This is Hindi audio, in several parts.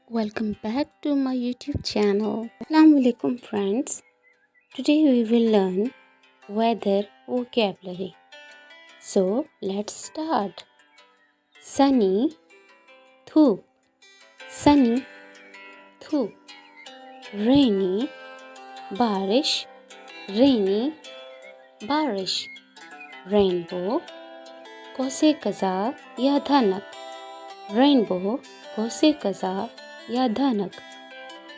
Welcome back to my YouTube channel. Assalamu alaikum friends. Today we will learn weather vocabulary. So let's start. Sunny, धूप. Sunny, धूप. Rainy, बारिश. Rainy, बारिश. Rainbow, कौसे कज़ाक या धनक. Rainbow, कौसे कज़ाक या धनक.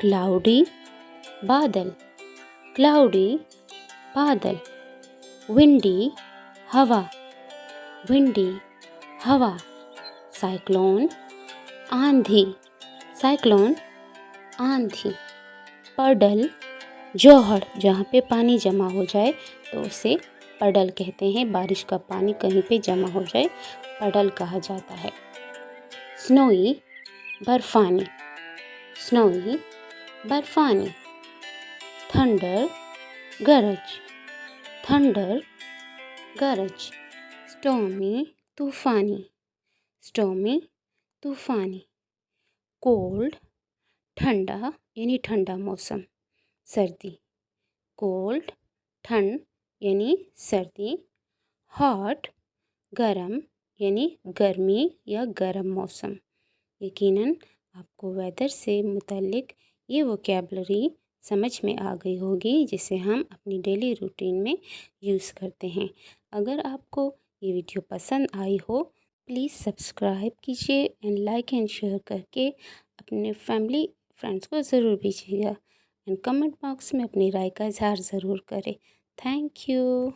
Cloudy, बादल. Cloudy, बादल. Windy, हवा. Windy, हवा. Cyclone, आंधी. Cyclone, आंधी. पडल, जोहड़, जहाँ पे पानी जमा हो जाए तो उसे पडल कहते हैं। बारिश का पानी कहीं पे जमा हो जाए पडल कहा जाता है। स्नोई, बर्फानी. स्नोई, बर्फानी. थंडर, गरज. थंडर, गरज. स्टॉर्मी, तूफानी. स्टॉर्मी, तूफानी. कोल्ड, ठंडा यानी ठंडा मौसम. सर्दी. कोल्ड, ठंड यानी सर्दी. हॉट, गरम यानी गर्मी या गरम मौसम. यकीनन आपको वेदर से मुतल्लिक ये वोकैबलरी समझ में आ गई होगी जिसे हम अपनी डेली रूटीन में यूज़ करते हैं। अगर आपको ये वीडियो पसंद आई हो प्लीज़ सब्सक्राइब कीजिए एंड लाइक एंड शेयर करके अपने फैमिली फ्रेंड्स को ज़रूर भेजिएगा एंड कमेंट बॉक्स में अपनी राय का इज़हार ज़रूर करें। Thank you.